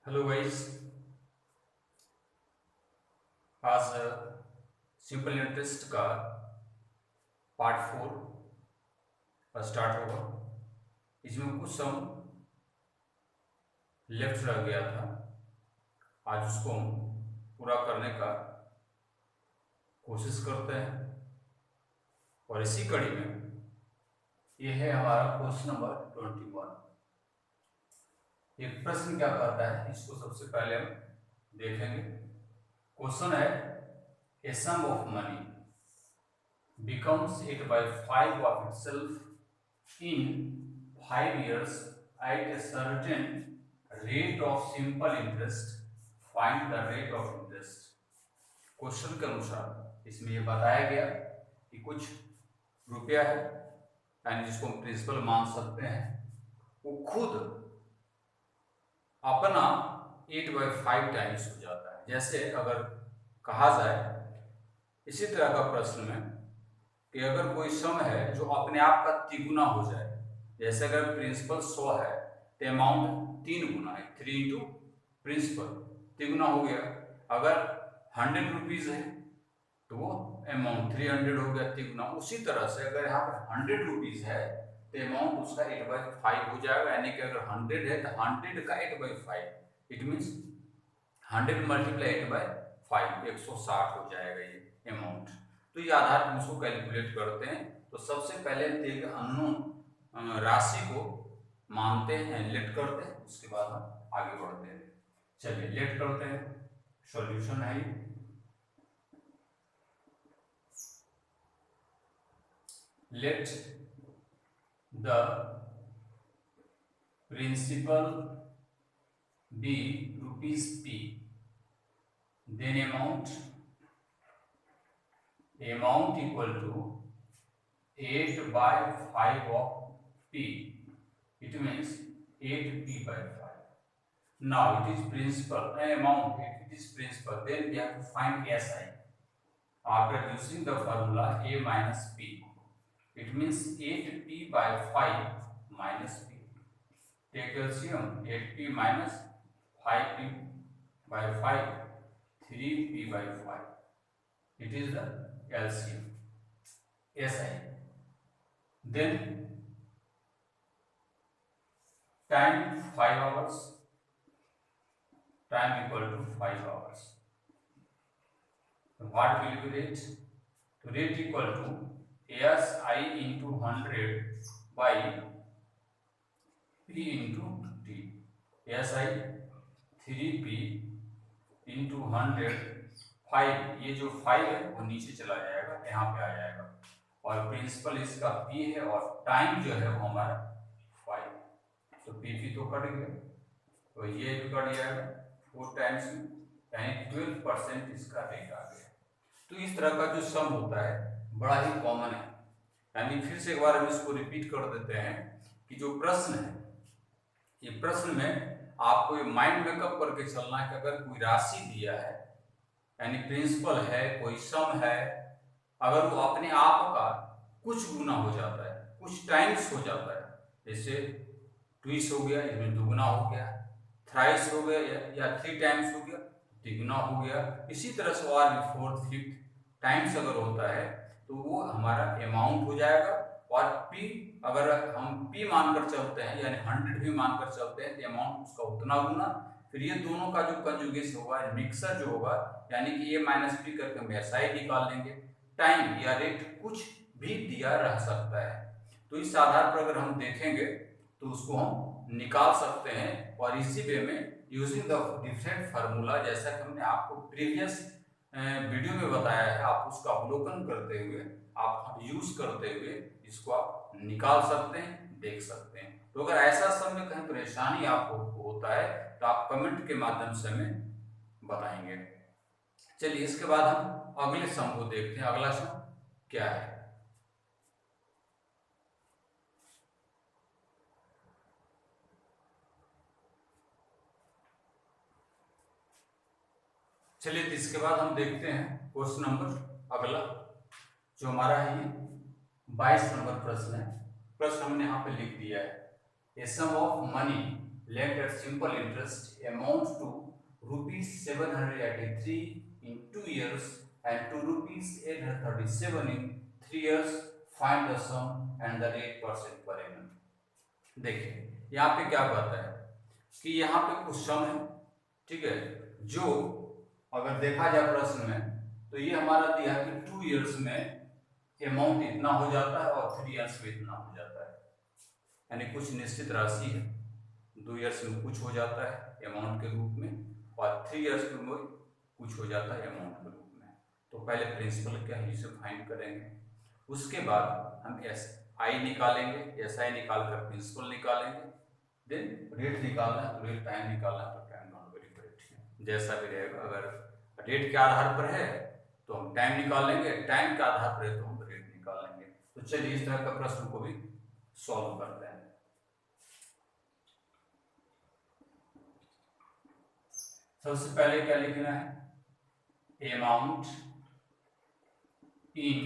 Hello guys. आज simple interest का part 4 start होगा। इसमें कुछ सम लेफ्ट रह गया था, आज उसको हम पूरा करने का कोशिश करते हैं। और इसी कड़ी में ये है हमारा क्वेश्चन नंबर 21। एक प्रश्न क्या कहता है, इसको सबसे पहले हम देखेंगे। क्वेश्चन है, a sum of money becomes 8 by 5 of itself in 5 years at a certain rate of simple interest. Find the rate of interest. Question के अनुसार इसमें यह बताया गया कि कुछ रुपया है, यानी जिसको हम प्रिंसिपल मान सकते हैं, वो खुद अपना 8/5 टाइम्स हो जाता है। जैसे अगर कहा जाए इसी तरह का प्रश्न में कि अगर कोई सम है जो अपने आप का तिगुना हो जाए, जैसे अगर प्रिंसिपल 100 है तो अमाउंट 3 गुना है, 3 इंटू प्रिंसिपल, तिगुना हो गया। अगर 100 रुपीज है तो वो अमाउंट 300 हो गया, तिगुना। उसी तरह से अगर यहाँ पर 100 रुपीज है तो अमाउंट उसका 8/5 हो जाएगा, यानी कि अगर 100 है तो 100 का 8/5, इट मीन्स 100 मल्टीप्लाई 8/5, 160 हो जाएगा ये अमाउंट। तो ये आधार पर उसको कैलकुलेट करते हैं। तो सबसे पहले अननोन राशि को मानते हैं, लेट करते हैं, उसके बाद हम आगे बढ़ते हैं। चलिए लेट करते हैं। सॉल्यूशन है let the principal be ₹p, then amount equal to 8/5 of p. It means 8p/5. Now it is principal amount. It is principal. Then we have to find SI. After using the formula a minus p, it means 8p/5 minus p. Take LCM. 8p minus 5p/5, 3p/5. It is the LCM. SI. Then time 5 hours. Time equal to 5 hours. So what will be rate? So rate equal to SI into 100 by P into T. SI 3P into 100, 5, ये जो 5 है वो नीचे चला जाएगा, यहाँ पे आ जाएगा। और प्रिंसिपल इसका P है और टाइम जो है वो हमारा 5, तो P तो कट गया, तो ये भी कट जाएगा 4 टाइम्स में, यानी 12% इसका रेट आ गया। तो इस तरह का जो सम होता है बड़ा ही कॉमन है। यानी फिर से एक बार हम इसको रिपीट कर देते हैं कि जो प्रश्न है, ये प्रश्न में आपको माइंड मेकअप करके चलना है कि अगर कोई राशि दिया है, यानी प्रिंसिपल है, कोई सम है, अगर वो अपने आप का कुछ गुना हो जाता है, कुछ टाइम्स हो जाता है, जैसे ट्विस हो गया, इसमें दुगुना हो गया, थ्राइस हो गया या 3 टाइम्स हो गया, तिगुना हो गया, इसी तरह से और भी 4th 5th टाइम्स अगर होता है तो वो हमारा अमाउंट हो जाएगा। और P अगर हम P मानकर चलते हैं, यानी 100 भी मानकर चलते हैं, तो अमाउंट उसका उतना गुना। फिर ये दोनों का जो कंजुगेशन होगा, मिक्सर जो होगा, यानी कि ये माइनस P करके हम SI निकाल लेंगे। टाइम या रेट कुछ भी दिया रह सकता है, तो इस आधार पर अगर हम देखेंगे तो उसको हम निकाल सकते हैं। और इसी वे में यूजिंग द डिफरेंट फार्मूला, जैसा कि हमने आपको प्रीवियस वीडियो में बताया है, आप उसका अवलोकन करते हुए, आप यूज करते हुए इसको आप निकाल सकते हैं, देख सकते हैं। तो अगर ऐसा समय कहीं परेशानी आपको होता है तो आप कमेंट के माध्यम से हमें बताएंगे। चलिए इसके बाद हम अगले सम को देखते हैं। अगला सम क्या है? चलिए इसके बाद हम देखते हैं क्वेश्चन नंबर अगला, जो हमारा है ये 22 नंबर प्रश्न है। प्रश्न हमने यहाँ पे लिख दिया है, a sum of money lent at simple interest amount to rupees 783 in 2 years and to rupees 837 in 3 years. Find the sum and the rate % per annum. देखिए यहाँ पे क्या कहता है कि यहाँ पे कुछ सम है, ठीक है, जो अगर देखा जाए प्रश्न में तो ये हमारा दिया कि 2 इयर्स में अमाउंट इतना हो जाता है और 3 इयर्स में इतना हो जाता है, यानी कुछ निश्चित राशि है, 2 इयर्स में कुछ हो जाता है अमाउंट के रूप में और 3 इयर्स में कुछ हो जाता है अमाउंट के रूप में। तो पहले प्रिंसिपल क्या है इसे फाइंड करेंगे, उसके बाद हम SI निकालेंगे, SI निकाल कर प्रिंसिपल निकालेंगे, देन रेट निकालना है तो रेट, टाइम निकालना है तो टाइम, नॉट वेरी करेक्ट, जैसा भी रहेगा। अगर रेट के आधार पर है तो हम टाइम निकाल लेंगे, टाइम के आधार पर है तो हम रेट निकाल लेंगे। तो चलिए इस तरह का प्रश्न को भी सॉल्व करते हैं। सबसे पहले क्या लिखना है, अमाउंट इन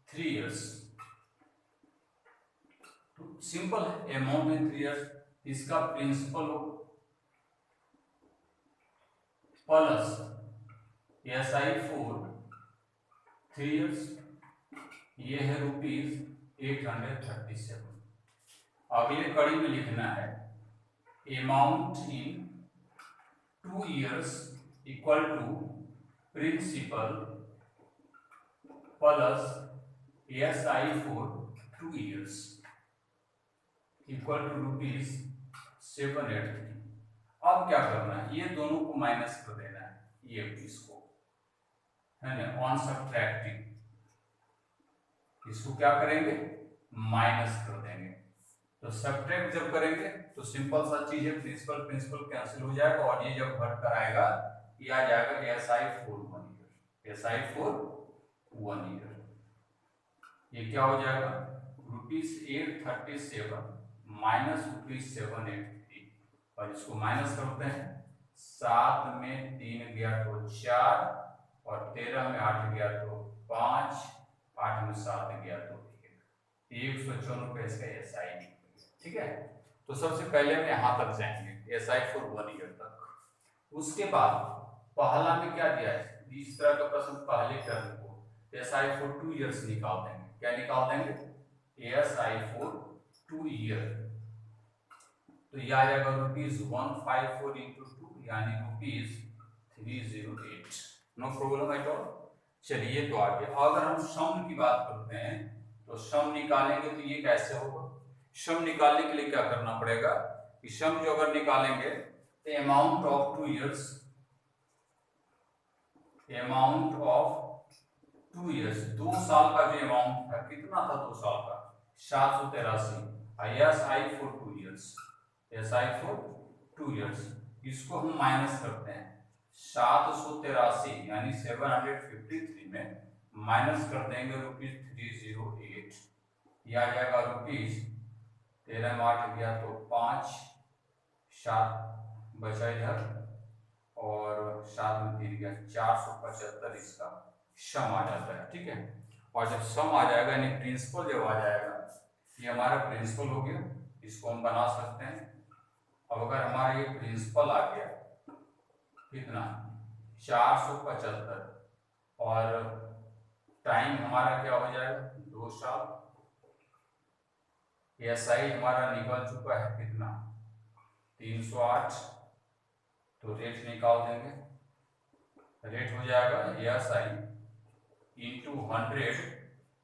3 इयर्स। तो सिंपल है, अमाउंट इन 3 इयर्स, इसका प्रिंसिपल हो प्लस SI फॉर 3 इयर्स, ये है ₹837। अगले कड़ी में लिखना है amount in 2 years equal to principal plus SI for 2 years equal to ₹783। अब क्या करना है, ये दोनों को माइनस कर देना है, ये इसको है ना, ऑन सब्ट्रैक्टिंग, इसको क्या करेंगे, माइनस कर देंगे। तो सब्ट्रैक्ट जब करेंगे तो सिंपल सा चीज है, प्रिंसिपल प्रिंसिपल कैंसिल हो जाएगा और ये जब घट कर आएगा ये आ जाएगा SI for 1 year, SI for 1 year, ये क्या हो जाएगा ₹837 माइनस ₹783, और इसको माइनस करते हैं, 7 में 3 गया तो 4 और 13 में 8 गया तो 5, 8 में 7 गया तो 154 इसका SI निकल गया, ठीक है। तो सबसे पहले हम यहाँ तक जाएंगे SI फॉर 1 ईयर तक। उसके बाद पहला में क्या दिया है, इस तरह का प्रश्न पहले टर्म को SI फॉर 2 इयर्स निकाल देंगे, क्या निकाल देंगे, SI फॉर 2 ईयर, तो यह आ जाएगा ₹154 into 2 यानी ₹308, नो प्रॉब्लम एट ऑल। चलिए तो आगे अगर हम सम की बात करते हैं तो सम निकालेंगे तो ये कैसे होगा, सम निकालने के लिए क्या करना पड़ेगा कि सम जो अगर निकालेंगे तो amount of 2 years, amount of 2 years, 2 साल का जो अमाउंट था कितना था, 2 साल का 783, SI for 2 years, SI for 2 years, इसको हम माइनस करते हैं, 783 यानी 753 में माइनस कर देंगे ₹308, यह आ जाएगा ₹13 में 8 गया तो 5, 7 बचा इधर और 7 में 3 गया 475, इसका सम आ जाता है, ठीक है। और जब सम आ जाएगा यानी प्रिंसिपल जब आ जाएगा, ये हमारा प्रिंसिपल हो गया, इसको हम बना सकते हैं। अब अगर हमारा ये प्रिंसिपल आ गया कितना 475 और टाइम हमारा क्या हो जाएगा 2 साल, SI हमारा निकल चुका है कितना 308, तो रेट निकाल देंगे, रेट हो जाएगा SI into 100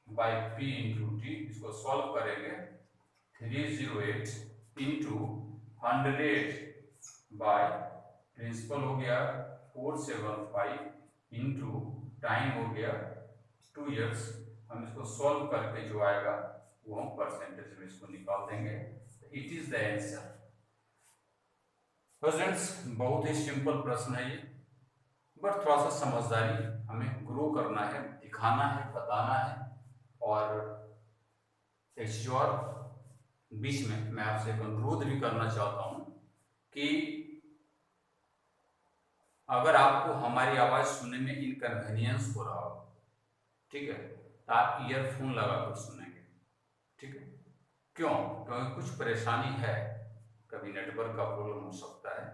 by P into T, इसको सॉल्व करेंगे 308 इंटू 100 बाय प्रिंसिपल हो गया 475 इंटू टाइम हो गया 2 इयर्स, हम इसको सॉल्व करके जो आएगा वो हम परसेंटेज में इसको निकाल देंगे, it is the answer. Students बहुत ही सिंपल प्रश्न है ये, बट थोड़ा सा समझदारी हमें ग्रो करना है, दिखाना है, बताना है। और एक चीज और बीच में मैं आपसे अनुरोध भी करना चाहता हूं कि अगर आपको हमारी आवाज सुनने में इनकन्वीनियंस हो रहा हो, ठीक है, तो आप ईयरफोन लगाकर सुनेंगे, ठीक है, क्यों, क्योंकि कुछ परेशानी है कभी नेटवर्क का प्रॉब्लम हो सकता है।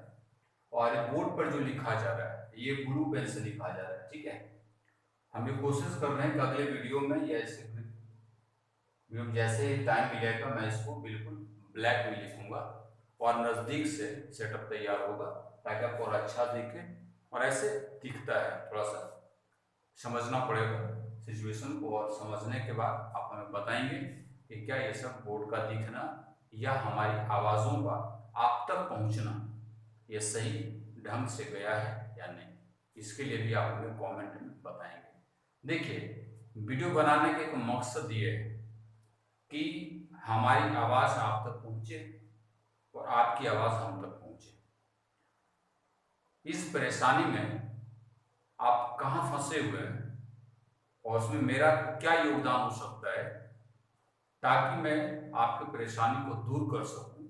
और बोर्ड पर जो लिखा जा रहा है ये ब्लू पेन से लिखा जा रहा है, ठीक है। हम ये कोशिश कर रहे हैं कि अगले वीडियो में या जैसे ही टाइम मिलेगा मैं इसको बिल्कुल ब्लैक में लिखूंगा और नज़दीक से सेटअप तैयार होगा ताकि आपको और अच्छा दिखे। और ऐसे दिखता है, थोड़ा सा समझना पड़ेगा सिचुएशन को, और समझने के बाद आप हमें बताएंगे कि क्या ये सब बोर्ड का दिखना या हमारी आवाज़ों का आप तक पहुंचना ये सही ढंग से गया है या नहीं। इसके लिए भी आप हमें कमेंट में बताएंगे। देखिए, वीडियो बनाने का एक मकसद ये है कि हमारी आवाज़ आप तक पहुंचे और आपकी आवाज़ हम तक पहुंचे। इस परेशानी में आप कहाँ फंसे हुए हैं और उसमें मेरा क्या योगदान हो सकता है ताकि मैं आपकी परेशानी को दूर कर सकूं।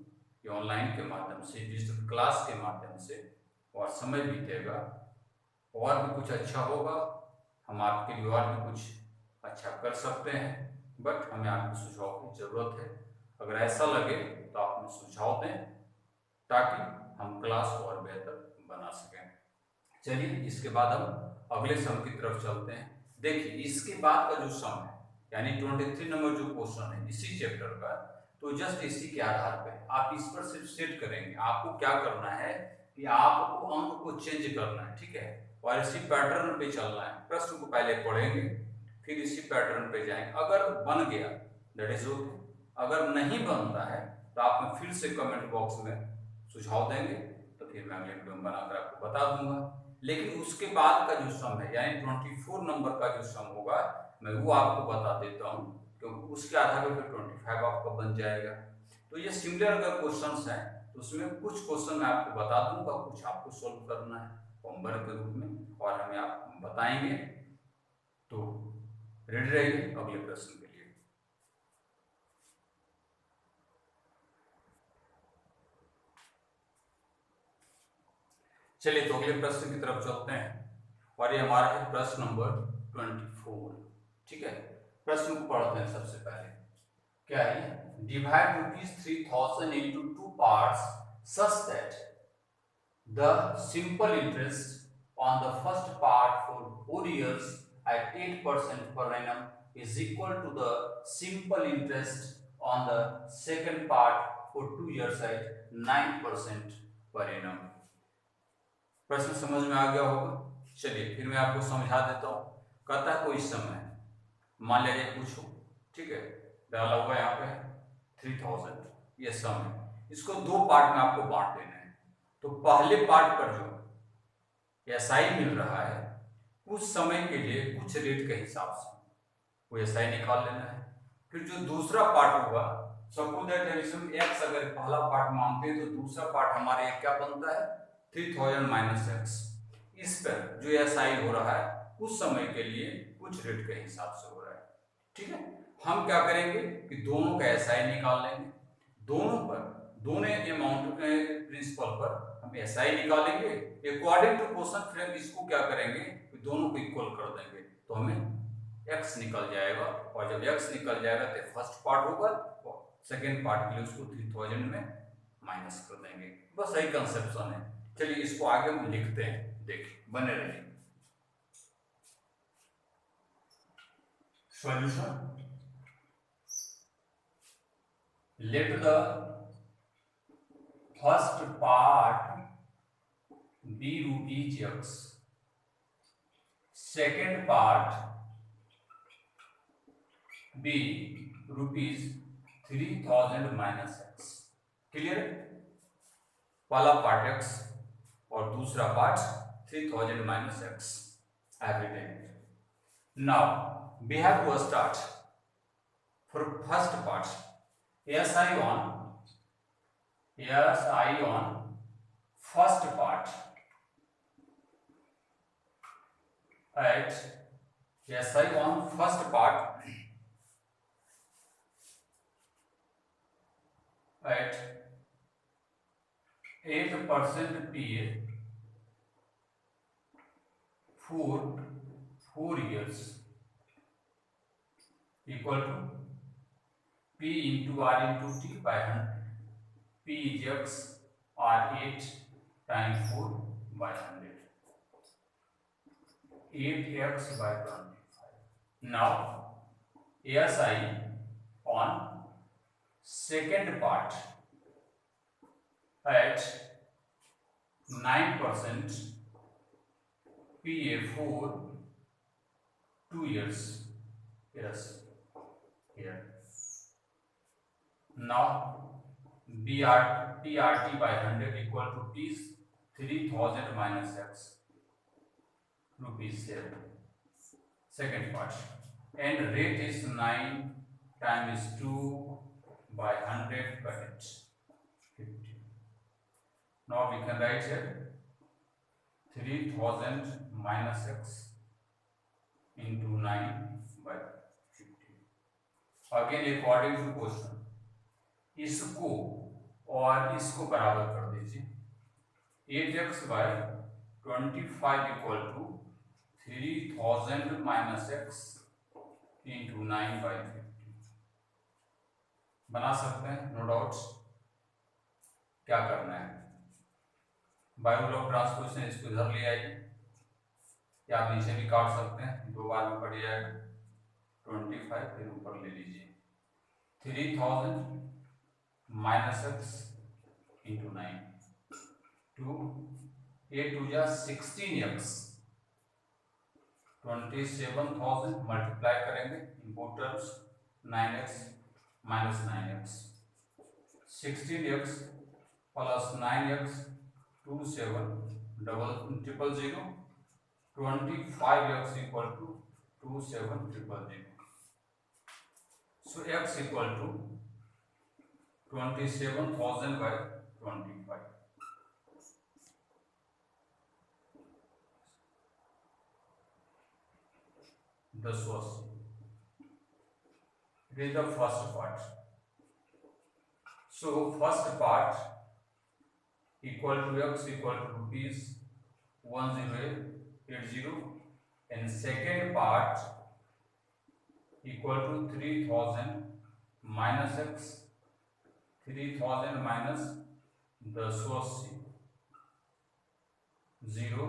ये ऑनलाइन के माध्यम से, डिजिटल क्लास के माध्यम से, और समय बीतेगा और भी कुछ अच्छा होगा, हम आपके लिए और भी कुछ अच्छा कर सकते हैं। बट हमें आपके सुझाव की ज़रूरत है। अगर ऐसा लगे तो आप हमें सुझाव दें ताकि हम क्लास को और बेहतर बना सकें। चलिए, इसके बाद हम अगले सम की तरफ चलते हैं। देखिए, इसके बाद का जो सम है यानी 23 नंबर जो क्वेश्चन है इसी चैप्टर का, तो जस्ट इसी के आधार पे आप इस पर सिर्फ सेट करेंगे। आपको क्या करना है कि आपको अंक को चेंज करना है, ठीक है, और इसी पैटर्न पे चलना है। प्रश्न को पहले पढ़ेंगे फिर इसी पैटर्न पे जाएंगे। अगर बन गया दैट इज ओके, अगर नहीं बनता है तो आप में फिर से कमेंट बॉक्स में सुझाव देंगे तो फिर मैं अगले वीडियो में बनाकर आपको बता दूंगा। लेकिन उसके बाद का जो सम है यानी 24 नंबर का जो सम होगा मैं वो आपको बता देता हूँ, क्योंकि उसके आधार पर 25 आपका बन जाएगा। तो ये सिमिलर अगर क्वेश्चंस हैं तो उसमें कुछ क्वेश्चन मैं आपको बता दूंगा, कुछ आपको सोल्व करना है होमवर्क के रूप में और हमें आप बताएंगे। तो रेडी रहिए अगले प्रश्न के लिए। चलिए, तो अगले प्रश्न की तरफ चलते हैं और ये हमारा है प्रश्न नंबर 24, ठीक है। प्रश्न को पढ़ते हैं सबसे पहले। क्या है? Divide ₹3000 into 2 parts such that the simple interest on the first part for 4 years at 8% per annum is equal to the simple interest on the second part for 2 years at 9% per annum। प्रश्न समझ में आ गया होगा। चलिए फिर मैं आपको समझा देता हूँ। कहता है कोई समय मान लीजिए कुछ हो, ठीक है, डाला हुआ यहाँ पे 3000, ये सम है। इसको दो पार्ट में आपको बांट देना है। तो पहले पार्ट पर जो एसआई मिल रहा है कुछ समय के लिए कुछ रेट के हिसाब से वो एसआई निकाल लेना है। फिर जो दूसरा पार्ट होगा, सपोज दैट इसमें एक्स अगर पहला पार्ट मानते हैं तो दूसरा पार्ट हमारे क्या बनता है 3000 माइनस एक्स। इस पर जो एसआई हो रहा है कुछ समय के लिए कुछ रेट के हिसाब से हो रहा है, ठीक है। हम क्या करेंगे कि दोनों का एसआई निकाल लेंगे। दोनों पर, दोनों अमाउंट प्रिंसिपल पर हम एसआई निकालेंगे अकॉर्डिंग टू क्वेश्चन। फिर इसको क्या करेंगे कि दोनों को इक्वल कर देंगे तो हमें एक्स निकल जाएगा। और जब एक्स निकल जाएगा तो फर्स्ट पार्ट होगा और सेकेंड पार्ट के लिए उसको 3000 में माइनस कर देंगे। बस यही कंसेप्शन है। चलिए इसको आगे हम लिखते हैं, देखिए बने रहिए। Solution, let the first part be rupees x, second part be rupees 3000 minus x। Clear? पहला पार्ट x और दूसरा part 3000 minus x every time। Now we have to start for first part। SI on first part at SI on first part at 8% PA for 4 years equal to P into R into T by 100। P is x or 8 times 4 by 100. 8x by 25. Now ASI on second part at 9% PA for 2 years. Yes, here. Now TRT by 100 equal to T 3000 minus x rupees here. Second part. And rate is 9 times 2 by 100 but 50. Now we can write here 3000 minus x into 9 by 50. Again according to question इसको और इसको बराबर कर दीजिए 8x by 25 equal to 3000 minus x into 9 by 50 बना सकते हैं, no doubts. क्या करना है, बाय रूल ऑफ ट्रांसपोजिशन इसको इधर ले आइए, या आप नीचे भी काट सकते हैं, दो बार में पड़ जाएगा 25, फिर ऊपर ले लीजिए 3000 माइनस एक्स इंटू 9 2 8 2 जा 16x 27,000 मल्टीप्लाई करेंगे in both terms 9x minus 9x 16x plus 9x 27 double 000 25x equal to 27,000। So x equal to 27,000 by 25. This was it is the first part. So first part equal to x equal to rupees 1080 and second part equal to 3000 minus x 3000 minus 1080 0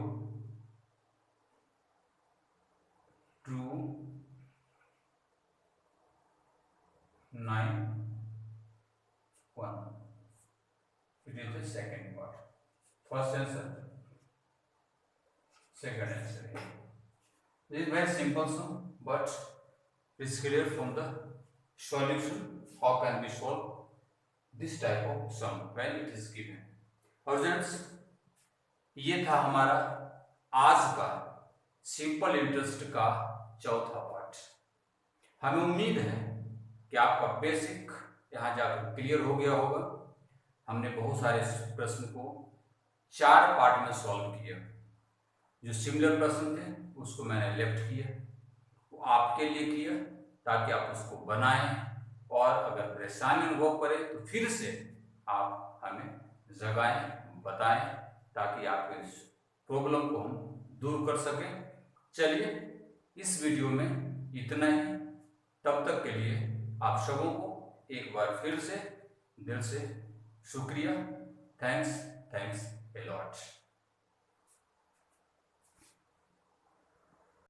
2 9 1. It is the second part. First answer, second answer. This is very simple sum, but it's clear from the solution how can we solve this type of sum when it is given. और friends ये था हमारा आज का simple interest का चौथा part. हमें उम्मीद है कि आपका बेसिक यहाँ जाकर क्लियर हो गया होगा। हमने बहुत सारे प्रश्न को 4 पार्ट में सॉल्व किया। जो सिमिलर प्रश्न थे उसको मैंने लेफ्ट किया, वो आपके लिए किया ताकि आप उसको बनाएं, और अगर परेशानी अनुभव करें तो फिर से आप हमें जगाएं, बताएं, ताकि आपके इस प्रॉब्लम को हम दूर कर सकें। चलिए इस वीडियो में इतना ही। तब तक के लिए आप सबों को एक बार फिर से दिल से शुक्रिया। Thanks a lot.